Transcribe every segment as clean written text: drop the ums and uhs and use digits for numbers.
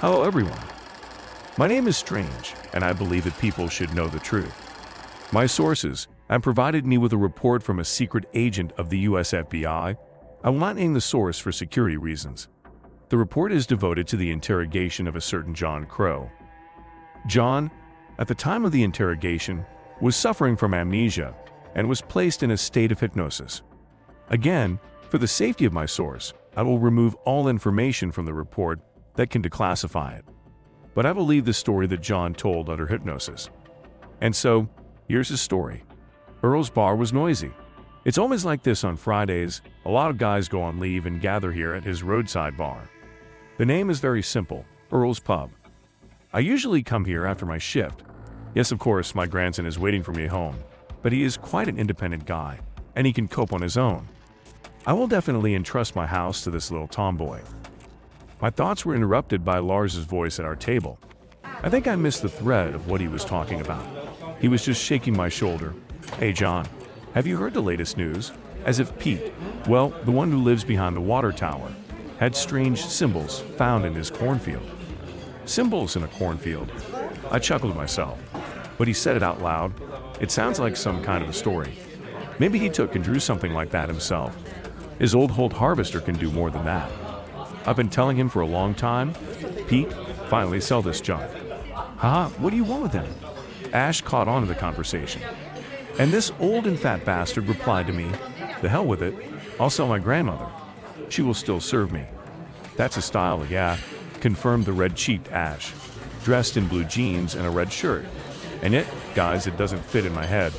Hello everyone. My name is Strange, and I believe that people should know the truth. My sources have provided me with a report from a secret agent of the US FBI. I will not name the source for security reasons. The report is devoted to the interrogation of a certain John Crow. John, at the time of the interrogation, was suffering from amnesia and was placed in a state of hypnosis. Again, for the safety of my source, I will remove all information from the report that can declassify it. But I will leave the story that John told under hypnosis. And so, here's his story. Earl's bar was noisy. It's always like this on Fridays. A lot of guys go on leave and gather here at his roadside bar. The name is very simple, Earl's Pub. I usually come here after my shift. Yes, of course, my grandson is waiting for me at home, but he is quite an independent guy, and he can cope on his own. I will definitely entrust my house to this little tomboy. My thoughts were interrupted by Lars's voice at our table. I think I missed the thread of what he was talking about. He was just shaking my shoulder. Hey John, have you heard the latest news? As if Pete, well, the one who lives behind the water tower, had strange symbols found in his cornfield. Symbols in a cornfield? I chuckled to myself, but he said it out loud. It sounds like some kind of a story. Maybe he took and drew something like that himself. His old Holt harvester can do more than that. I've been telling him for a long time, Pete, finally sell this junk. Haha, what do you want with him? Ash caught on to the conversation. And this old and fat bastard replied to me, the hell with it, I'll sell my grandmother. She will still serve me. That's a style, yeah, confirmed the red-cheeked Ash, dressed in blue jeans and a red shirt. And yet, guys, it doesn't fit in my head.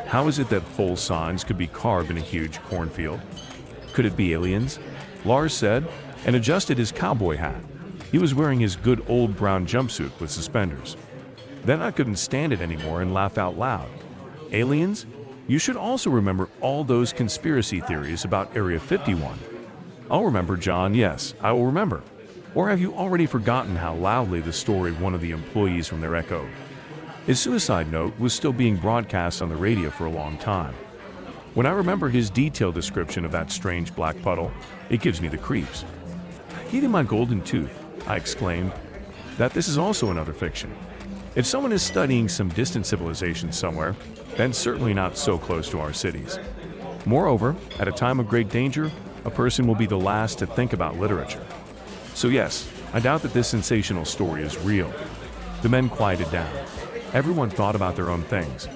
How is it that pole signs could be carved in a huge cornfield? Could it be aliens? Lars said, and adjusted his cowboy hat. He was wearing his good old brown jumpsuit with suspenders. Then I couldn't stand it anymore and laughed out loud. Aliens? You should also remember all those conspiracy theories about Area 51. I'll remember, John, yes, I will remember. Or have you already forgotten how loudly the story of one of the employees from there echoed? His suicide note was still being broadcast on the radio for a long time. When I remember his detailed description of that strange black puddle, it gives me the creeps. Give him my golden tooth, I exclaimed. That this is also another fiction. If someone is studying some distant civilization somewhere, then certainly not so close to our cities. Moreover, at a time of great danger, a person will be the last to think about literature. So yes, I doubt that this sensational story is real. The men quieted down. Everyone thought about their own things.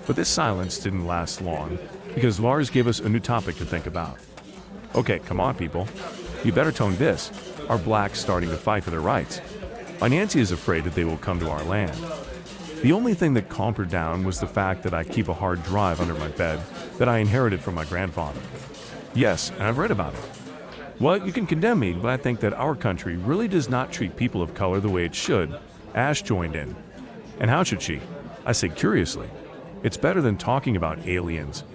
But this silence didn't last long, because Lars gave us a new topic to think about. Okay, come on people. You better tone this. Are blacks starting to fight for their rights? My Nancy is afraid that they will come to our land. The only thing that calmed her down was the fact that I keep a hard drive under my bed that I inherited from my grandfather. Yes, and I've read about it. Well, you can condemn me, but I think that our country really does not treat people of color the way it should. Ash joined in. And how should she? I said curiously. It's better than talking about aliens.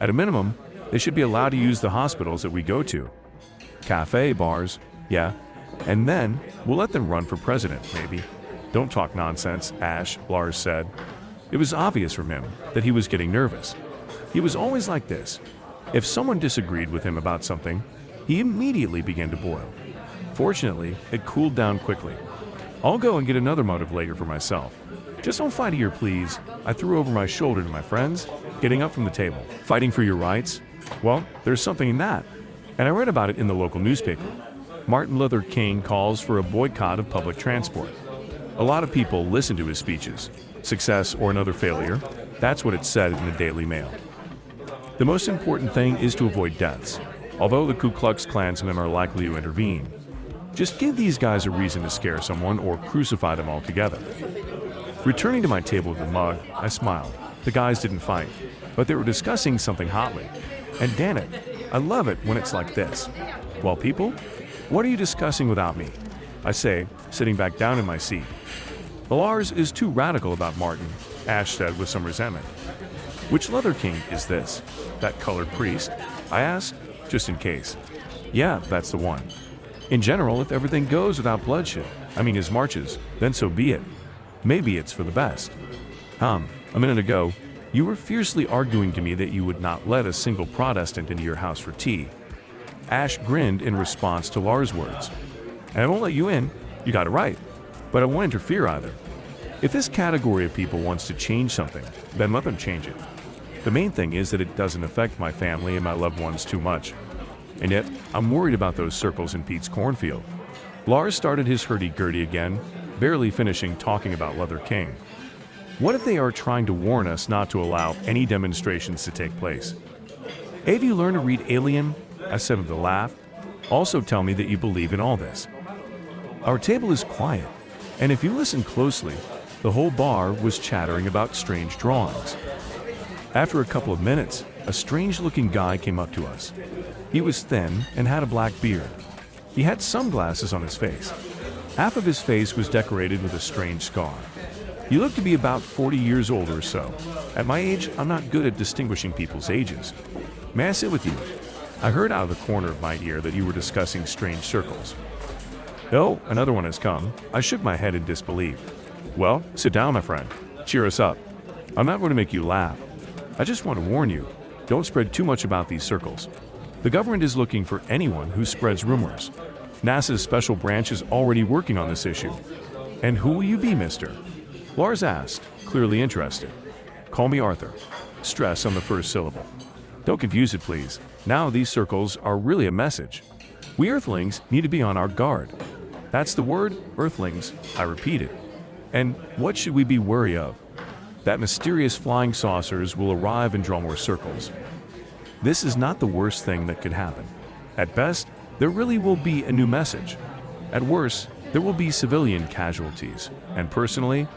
At a minimum, they should be allowed to use the hospitals that we go to. Cafe, bars, yeah. And then, we'll let them run for president, maybe. Don't talk nonsense, Ash, Lars said. It was obvious from him that he was getting nervous. He was always like this. If someone disagreed with him about something, he immediately began to boil. Fortunately, it cooled down quickly. I'll go and get another motive later for myself. Just don't fight here, please. I threw over my shoulder to my friends, getting up from the table. Fighting for your rights? Well, there's something in that. And I read about it in the local newspaper. Martin Luther King calls for a boycott of public transport. A lot of people listen to his speeches. Success or another failure, that's what it said in the Daily Mail. The most important thing is to avoid deaths, although the Ku Klux Klansmen are likely to intervene. Just give these guys a reason to scare someone or crucify them altogether. Returning to my table with the mug, I smiled. The guys didn't fight, but they were discussing something hotly. And damn it, I love it when it's like this. Well, people, what are you discussing without me? I say, sitting back down in my seat. Lars is too radical about Martin, Ash said with some resentment. Which Leather King is this? That colored priest? I asked, just in case. Yeah, that's the one. In general, if everything goes without bloodshed, his marches, then so be it. Maybe it's for the best. A minute ago, you were fiercely arguing to me that you would not let a single Protestant into your house for tea. Ash grinned in response to Lars' words. And I won't let you in. You got it right. But I won't interfere either. If this category of people wants to change something, then let them change it. The main thing is that it doesn't affect my family and my loved ones too much. And yet, I'm worried about those circles in Pete's cornfield. Lars started his hurdy-gurdy again, barely finishing talking about Leather King. What if they are trying to warn us not to allow any demonstrations to take place? Have you learned to read Alien? I said with a laugh. Also tell me that you believe in all this. Our table is quiet, and if you listen closely, the whole bar was chattering about strange drawings. After a couple of minutes, a strange-looking guy came up to us. He was thin and had a black beard. He had sunglasses on his face. Half of his face was decorated with a strange scar. He looked to be about 40 years old or so. At my age, I'm not good at distinguishing people's ages. May I sit with you? I heard out of the corner of my ear that you were discussing strange circles. Oh, another one has come. I shook my head in disbelief. Well, sit down, my friend. Cheer us up. I'm not going to make you laugh. I just want to warn you, don't spread too much about these circles. The government is looking for anyone who spreads rumors. NASA's special branch is already working on this issue. And who will you be, mister? Lars asked, clearly interested. Call me Arthur. Stress on the first syllable. Don't confuse it, please. Now these circles are really a message. We Earthlings need to be on our guard. That's the word, Earthlings, I repeated. And what should we be wary of? That mysterious flying saucers will arrive and draw more circles. This is not the worst thing that could happen. At best, there really will be a new message. At worst, there will be civilian casualties. And personally,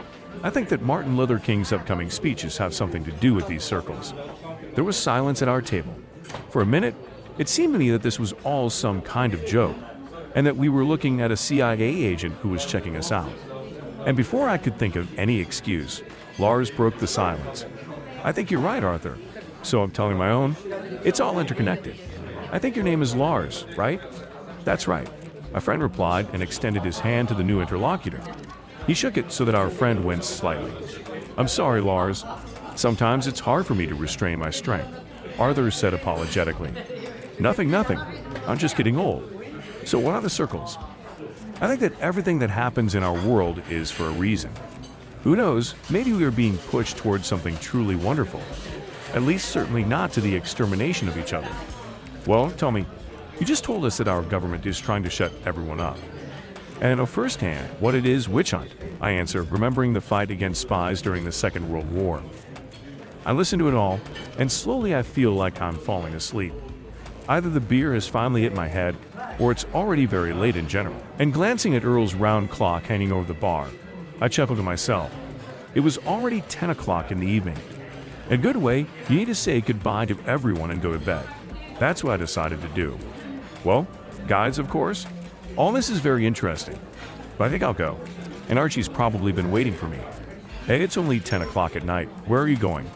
I think that Martin Luther King's upcoming speeches have something to do with these circles. There was silence at our table. For a minute, it seemed to me that this was all some kind of joke, and that we were looking at a CIA agent who was checking us out. And before I could think of any excuse, Lars broke the silence. I think you're right, Arthur. So I'm telling my own. It's all interconnected. I think your name is Lars, right? That's right. My friend replied and extended his hand to the new interlocutor. He shook it so that our friend winced slightly. I'm sorry, Lars. Sometimes it's hard for me to restrain my strength, Arthur said apologetically. Nothing. I'm just getting old. So what are the circles? I think that everything that happens in our world is for a reason. Who knows, maybe we are being pushed towards something truly wonderful. At least certainly not to the extermination of each other. Well, tell me, you just told us that our government is trying to shut everyone up. And I know firsthand what it is witch hunt, I answer, remembering the fight against spies during the Second World War. I listen to it all, and slowly I feel like I'm falling asleep. Either the beer has finally hit my head, or it's already very late in general. And glancing at Earl's round clock hanging over the bar, I chuckled to myself. It was already 10 o'clock in the evening. In a good way, you need to say goodbye to everyone and go to bed. That's what I decided to do. Well, guides, of course. All this is very interesting, but I think I'll go. And Archie's probably been waiting for me. Hey, it's only 10 o'clock at night. Where are you going?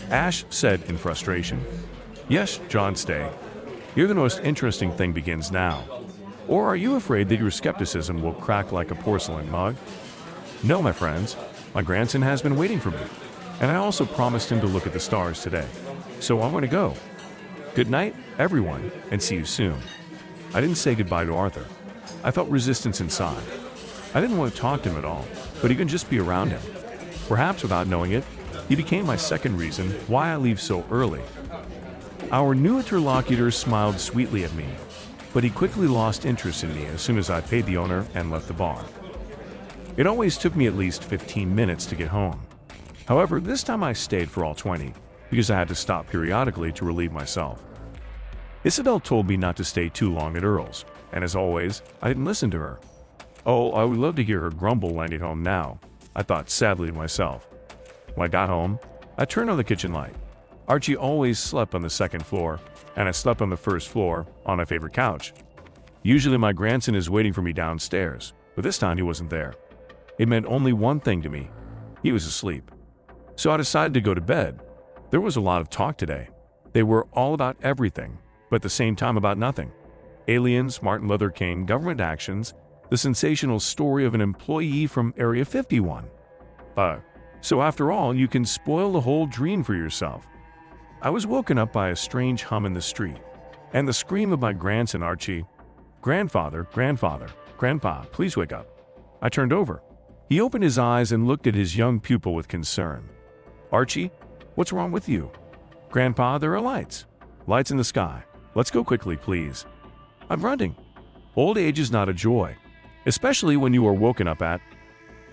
Ash said in frustration. Yes, John, stay. Here the most interesting thing begins now. Or are you afraid that your skepticism will crack like a porcelain mug? No, my friends. My grandson has been waiting for me. And I also promised him to look at the stars today. So I'm going to go. Good night, everyone, and see you soon. I didn't say goodbye to Arthur. I felt resistance inside. I didn't want to talk to him at all, but even just be around him. Perhaps without knowing it, he became my second reason why I leave so early. Our new interlocutor smiled sweetly at me, but he quickly lost interest in me as soon as I paid the owner and left the bar. It always took me at least 15 minutes to get home. However, this time I stayed for all 20, because I had to stop periodically to relieve myself. Isabel told me not to stay too long at Earl's, and as always, I didn't listen to her. Oh, I would love to hear her grumble landing home now, I thought sadly to myself. When I got home, I turned on the kitchen light. Archie always slept on the second floor, and I slept on the first floor, on my favorite couch. Usually my grandson is waiting for me downstairs, but this time he wasn't there. It meant only one thing to me. He was asleep. So I decided to go to bed. There was a lot of talk today. They were all about everything, but at the same time about nothing. Aliens, Martin Luther King, government actions, the sensational story of an employee from Area 51. So after all, you can spoil the whole dream for yourself. I was woken up by a strange hum in the street, and the scream of my grandson Archie. Grandfather, Grandpa, please wake up. I turned over. He opened his eyes and looked at his young pupil with concern. "Archie, what's wrong with you?" "Grandpa, there are lights. Lights in the sky. Let's go quickly, please." "I'm running." Old age is not a joy, especially when you are woken up at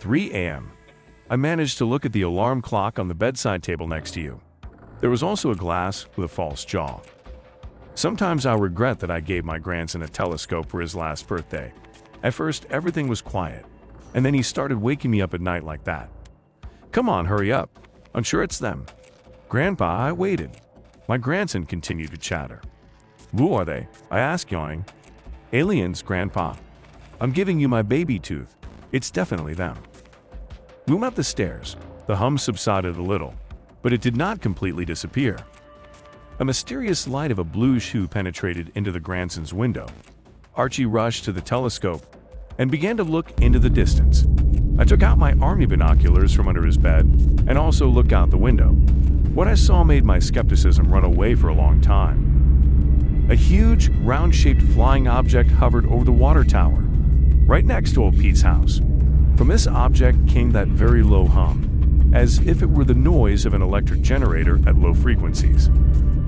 3 a.m. I managed to look at the alarm clock on the bedside table next to you. There was also a glass with a false jaw. Sometimes I regret that I gave my grandson a telescope for his last birthday. At first, everything was quiet, and then he started waking me up at night like that. "Come on, hurry up. I'm sure it's them." "Grandpa, I waited." My grandson continued to chatter. "Who are they?" I asked, yawning. "Aliens, Grandpa. I'm giving you my baby tooth. It's definitely them." We went up the stairs. The hum subsided a little, but it did not completely disappear. A mysterious light of a blue shoe penetrated into the grandson's window. Archie rushed to the telescope and began to look into the distance. I took out my army binoculars from under his bed and also looked out the window. What I saw made my skepticism run away for a long time. A huge, round-shaped flying object hovered over the water tower, right next to old Pete's house. From this object came that very low hum, as if it were the noise of an electric generator at low frequencies.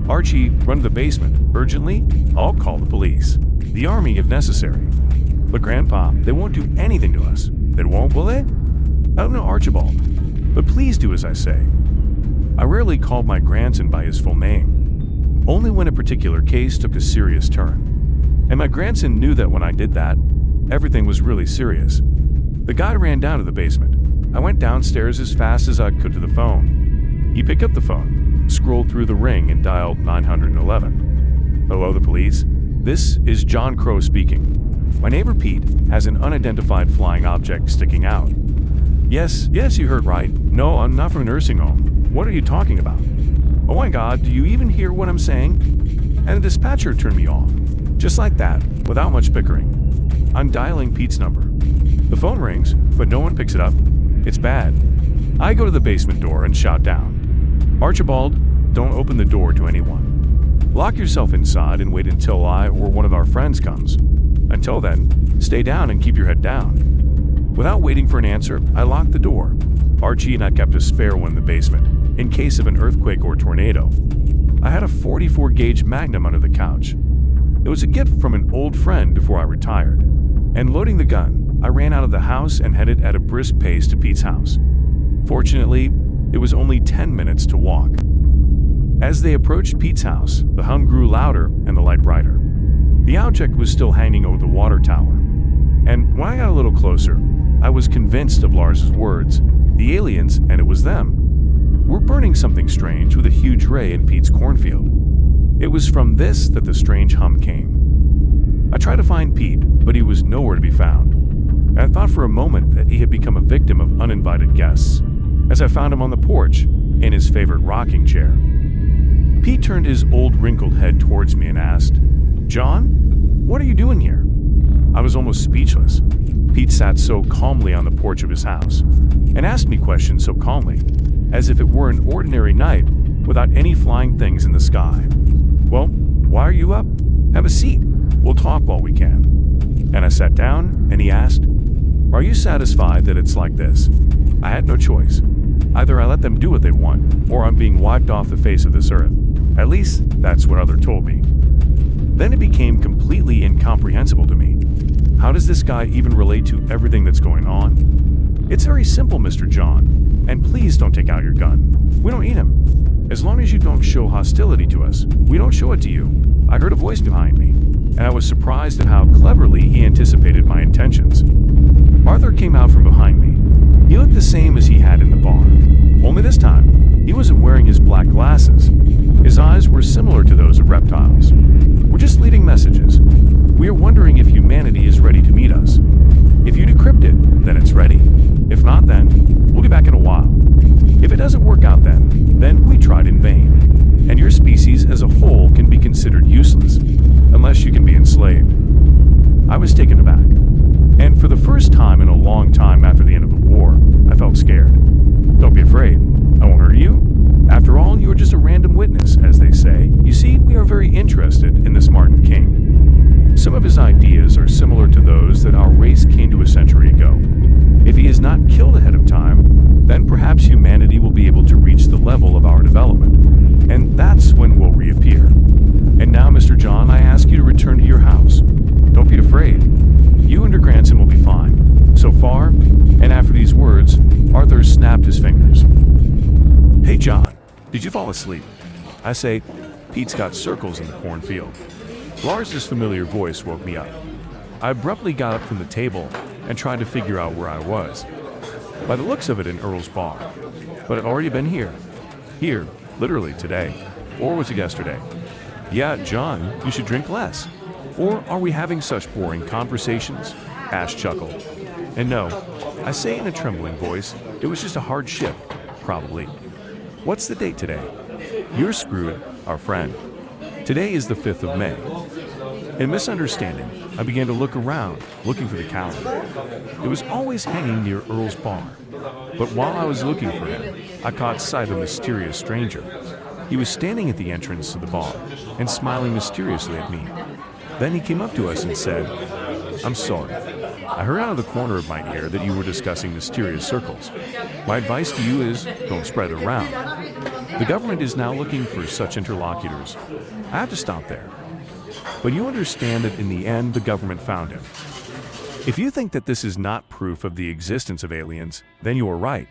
"Archie, run to the basement. Urgently. I'll call the police. The army if necessary." "But Grandpa, they won't do anything to us." "They won't, will they?" "I don't know, Archibald. But please do as I say." I rarely called my grandson by his full name, only when a particular case took a serious turn. And my grandson knew that when I did that, everything was really serious. The guy ran down to the basement. I went downstairs as fast as I could to the phone. He picked up the phone, scrolled through the ring, and dialed 911. "Hello, the police. This is John Crow speaking. My neighbor Pete has an unidentified flying object sticking out." Yes, you heard right. No, I'm not from a nursing home. What are you talking about?" "Oh my God, do you even hear what I'm saying?" And the dispatcher turned me off. Just like that, without much bickering. I'm dialing Pete's number. The phone rings, but no one picks it up. It's bad. I go to the basement door and shout down, "Archibald, don't open the door to anyone. Lock yourself inside and wait until I or one of our friends comes. Until then, stay down and keep your head down." Without waiting for an answer, I locked the door. Archie and I kept a spare one in the basement, in case of an earthquake or tornado. I had a 44-gauge Magnum under the couch. It was a gift from an old friend before I retired. And loading the gun, I ran out of the house and headed at a brisk pace to Pete's house. Fortunately, it was only 10 minutes to walk. As they approached Pete's house, the hum grew louder and the light brighter. The object was still hanging over the water tower. And when I got a little closer, I was convinced of Lars's words. The aliens, and it was them, were burning something strange with a huge ray in Pete's cornfield. It was from this that the strange hum came. I tried to find Pete, but he was nowhere to be found. And I thought for a moment that he had become a victim of uninvited guests, as I found him on the porch, in his favorite rocking chair. Pete turned his old wrinkled head towards me and asked, "John, what are you doing here?" I was almost speechless. Pete sat so calmly on the porch of his house, and asked me questions so calmly, as if it were an ordinary night without any flying things in the sky. "Well, why are you up? Have a seat. We'll talk while we can." And I sat down, and he asked, "Are you satisfied that it's like this?" I had no choice. Either I let them do what they want, or I'm being wiped off the face of this earth. At least, that's what others told me. Then it became completely incomprehensible to me. How does this guy even relate to everything that's going on? "It's very simple, Mr. John, and please don't take out your gun. We don't need him. As long as you don't show hostility to us, we don't show it to you." I heard a voice behind me, and I was surprised at how cleverly he anticipated my intentions. Arthur came out from behind me. He looked the same as he had in the bar, only this time, he wasn't wearing his black glasses. His eyes were similar to those of reptiles. "We're just leaving messages. We are wondering if humanity is ready to meet us. If you decrypt it, then it's ready. If not, then we'll be back in a while. If it doesn't work out then we tried in vain. And your species as a whole can be considered useless, unless you can be enslaved." I was taken aback. And for the first time in a long time after the end of the war, I felt scared. "Don't be afraid. I won't hurt you. After all, you are just a random witness, as they say. You see, we are very interested in this Martin King. Some of his ideas are similar to those that our race came to a century ago. Dr. Cranston will be fine. So far, and after these words, Arthur snapped his fingers. Hey John, did you fall asleep? I say, Pete's got circles in the cornfield. Lars's familiar voice woke me up. I abruptly got up from the table and tried to figure out where I was. By the looks of it, in Earl's bar. But I'd already been here. Here, literally today. Or was it yesterday? Yeah, John, you should drink less. Or are we having such boring conversations? Ash chuckled. And no, I say in a trembling voice, it was just a hard shift, probably. What's the date today? You're screwed, our friend. Today is the 5th of May. In misunderstanding, I began to look around, looking for the calendar. It was always hanging near Earl's bar. But while I was looking for him, I caught sight of a mysterious stranger. He was standing at the entrance to the bar and smiling mysteriously at me. Then he came up to us and said, I'm sorry. I heard out of the corner of my ear that you were discussing mysterious circles. My advice to you is don't spread it around. The government is now looking for such interlocutors. I have to stop there. But you understand that in the end, the government found him. If you think that this is not proof of the existence of aliens, then you are right.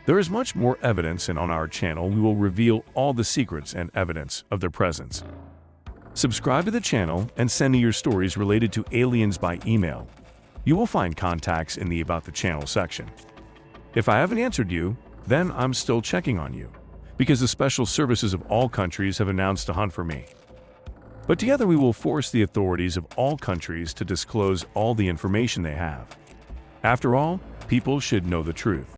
There is much more evidence, and on our channel we will reveal all the secrets and evidence of their presence. Subscribe to the channel and send me your stories related to aliens by email. You will find contacts in the About the Channel section. If I haven't answered you, then I'm still checking on you, because the special services of all countries have announced a hunt for me. But together we will force the authorities of all countries to disclose all the information they have. After all, people should know the truth.